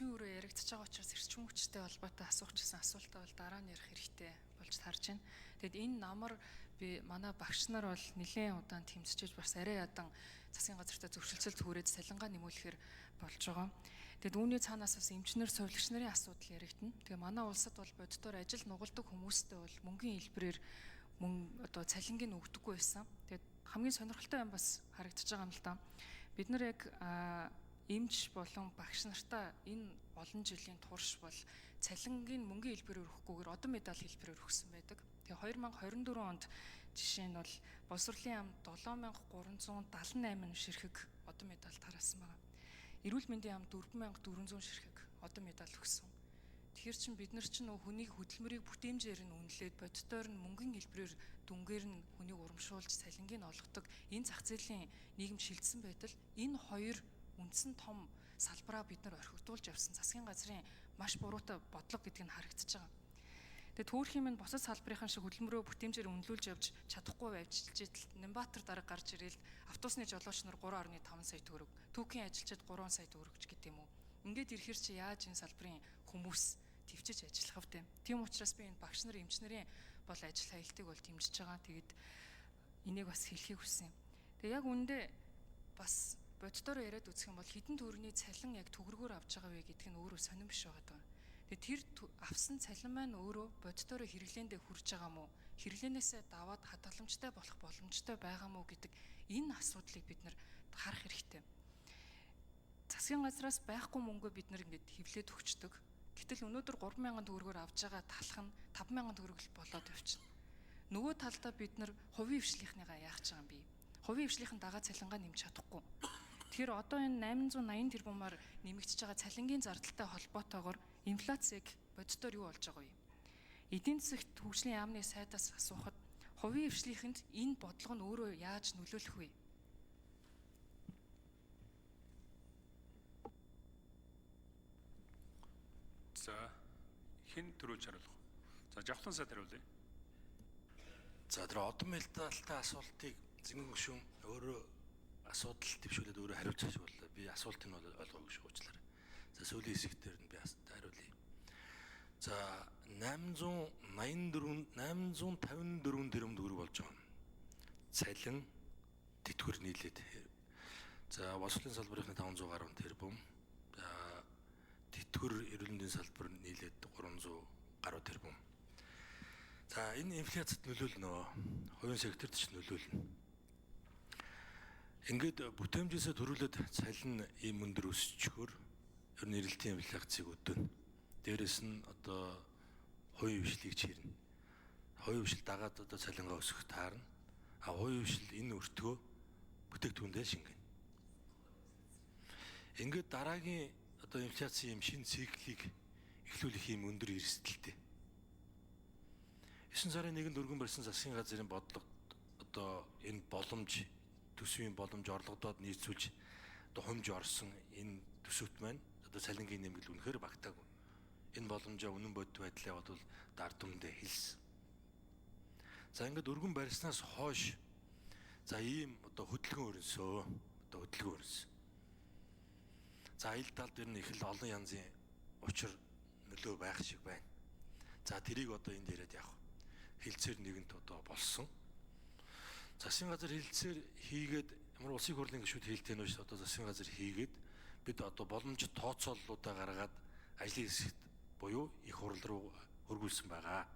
Өөрөө яригдчихэж байгаа учраас эрчим хүчтэй холбоотой асуучихсан асуултаа бол дараа нь ярих хэрэгтэй болж тарж байна. Тэгэд энэ намар манай багш нар бол нэлээд удаан тэмцэж бас арай ядан засгийн газартаа зөвшөлтсөл түрээд салингаа нэмүүлэхээр болж байгаа. Тэгэд үүний цаанаас бас эмчнэр, сувилагч нарын асуудал яригдана. Тэгээ манай улсад бол боддоор ажил нугалдаг хүмүүстэй бол мөнгөний хэлбэрээр одоо цалингийн өгдөггүй байсан. Тэгэд хамгийн сонирхолтой юм бас харагдаж байгаа юм л да. Бид нар яг эмч болон багш нартаа энэ олон жилийн турш бол цалингийн мөнгөний хэлбэрээр өгөхгүйгээр одон медаль хэлбэрээр өгсөн байдаг. Тэгээ 2024 онд жишээ нь бол боловсролын яамд 7378 ширхэг одон медаль тараасан байна. Эрүүл мэндийн яамд 4400 ширхэг одон медаль өгсөн. Тэгэхээр чин бид нар чинь хүнийг хөдөлмөрийг бүтээмжээр нь үнэлээд боддоор нь мөнгөний хэлбэрээр дүнгээр нь хүнийг урамшуулж цалингийг олгодог энэ зах зээлийн нийгэм шилжсэн байтал энэ хоёр үндсэн том салбараа бид нар орхигдуулж явсан засгийн газрын маш буруутай бодлого гэдг нь харагдаж байгаа. Тэгээд төөрхийн минь босод салбарын шиг хөдөлмөрөө бүтээмжээр үнэлүүлж явж чадахгүй байвчилж Нямбатар дарга гарч ирэл автобусны жолооч нар 3.5 сая төгрөг, түүхийн ажилчид 3 сая төгрөгч гэдэг юм уу. Ингээд ирэхэр чи яаж энэ салбарын хүмүүс төвчж ажиллах вэ? Тийм учраас би энэ багш нар, эмч нарын бол ажил хаялтыг бол дэмжиж байгаа. Тэгээд энийг бас хэлхийг хүсэн юм. Тэгээ яг үүндээ бас боддоор яриад үзэх юм бол хэдэн төгрөгийн цалин яг төгрөгөөр авч байгаа вэ гэдг нь өөрөө сонирн биш байгаа даа. Тэгээ тэр авсан цалин маань өөрөө боддоор хэрэглээндээ хүрж байгаа мó, хэрэглээнээсээ даваад хадгаламжтай болох боломжтой байгаа мó гэдэг энэ асуудлыг бид нар харах хэрэгтэй. Засгийн газраас байхгүй мөнгөө бид нар ингээд хэвлээд өгчдөг. Гэтэл өнөөдөр 3000 төгрөгөөр авж байгаа талх нь 5000 төгрөг л болоод явчихна. Нөгөө талдаа бид нар хувийн хвшлийнхныгаа яах гэж байгаа юм бэ? Хувийн хвшлийн дагаа цалингаа нэмж чадахгүй. Тэгэхээр одоо энэ 880 тэрбумаар нэмэгдэж байгаа цалингийн зардалтай холбоотойгоор инфляцийг боддоор юу болж байгаа вэ? Эдийн засагт хөгжлийн яамны сайдаас асуухад хувийн хвшлийнхэнд энэ бодлого нь өөрөө яаж нөлөөлөх вэ? За хэн төрүүлж хариулах вэ? За Жавхлан сайд хариулъя. За тэр одон медальтай асуултыг зэнгэн гүшүүн өөрөө асуудал төвшүүлээд өөрөө хариулж байгаа шүү бол би асуултыг нь бол ойлгоогүй шүү уучлаарай. За сүүлийн хэсэгтэр нь би хариулъя. За 854 тэрбум төгрөг болж байгаа. Цалин тэтгэвэр нийлээд. За боловсролын салбарын 500 гаруй тэрбум. За тэтгэвэр эрүүл мэндийн салбар нийлээд 300 гаруй тэрбум. За энэ инфляцид нөлөөлнө. Хувийн секторт ч нөлөөлнө. Ингээд бүтээмжээсээ төрүүлээд цалин ийм өндөр өсчихөөр ер нь эрэлтийн инфляцийг өдөнө. Дээрэс нь одоо хувийн хвшлийг чирнэ. Хувийн хвшил дагаад одоо цалингаа өсгөх таарна. А хувийн хвшил энэ өртгөө бүтээгдэхүүндээ шингэнэ. Ингээд дараагийн одоо инфляцийн юм шинэ циклийг эхлүүлэх юм өндөр эрсдэлтэй. 9 сарын 1-нд өргөн барьсан засгийн газрын бодлого одоо энэ боломж төсвийн боломж орлогодод нийцүүлж одоо хумж орсон энэ төсөвт маань одоо цалингийн нэмэгдэл үнэхээр багтаагүй. Энэ боломжоо үнэн бодит байдлаа бол ард түмэндээ хэлсэн. За ингээд өргөн барьснаас хойш за ийм одоо хөдөлгөөн өрнөсөө. За аялал талд ер нь их л олон янзын учир нөлөө байх шиг байна. За тэрийг одоо энд яриад явах. Хилцээр нэгэнт одоо болсон. Засгийн газар хилцээр хийгээд ямар улсын хурлын гишүүд хэлтэй нөөш одоо засгийн газар хийгээд бид одоо боломж тооцооллуудаа гаргаад ажлын хэсэгт буюу их хурл руу хөргүүлсэн байгаа.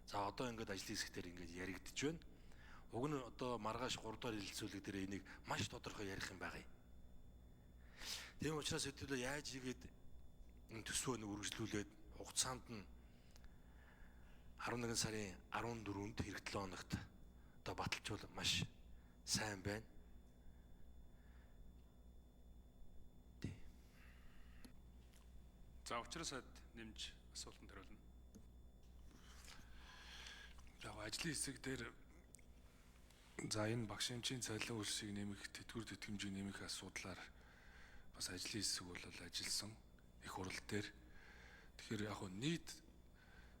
За одоо ингээд ажлын хэсгээр ингээд яригдж байна. Уг нь одоо маргааш 3 дахь хэлэлцүүлэг дээр энийг маш тодорхой ярих юм байгаа юм. Тийм учраас хэдүүлээ яаж игээд энэ төсвөө үргэлжлүүлээд хугацаанд нь 11 сарын 14-нд эх 7 хоногт одоо баталжуул маш сайн байна. За учраас нэмж асуултанд хариулна. Яг ажлын хэсэг дээр за энэ багш эмчийн цалин хөлсийг нэмэх, тэтгэвэр тэтгэмжийг нэмэх асуудлаар бас ажлын хэсэг бол ажилласан их хурл дээр. Тэгэхээр яг нийт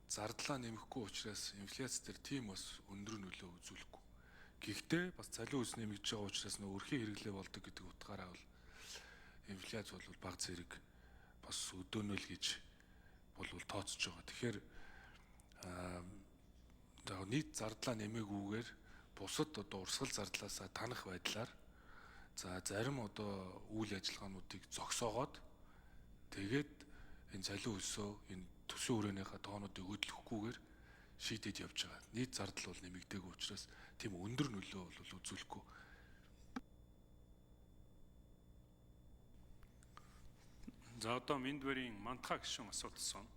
зардлаа нэмэхгүй учраас инфляц дээр тийм бас өндөр нөлөө үзүүлэхгүй. Гэхдээ бас цалин хөлс нэмэгдэж байгаа учраас нөө өрхийн хэрэглээ болдог гэдэг утгаараа бол инфляц бол баг зэрэг бас өдөөнөл гэж бол тооцож байгаа. Тэгэхээр нийт зардлаа нэмээгүйгээр бусад одоо урсгал зардлаасаа танах байдлаар за зарим одоо үйл ажиллагаануудыг зогсоогоод тэгээд энэ цалин хөлсөө энэ төсвийн хүрээнийхээ тоонуудыг хөдлөхгүйгээр шийдэж явж байгаа. Нийт зардал бол нэмэгдээгүй учраас тийм өндөр нөлөө бол үзүүлэхгүй. За одоо Миндвэрийн Мантха гишүүн асуулт асууна.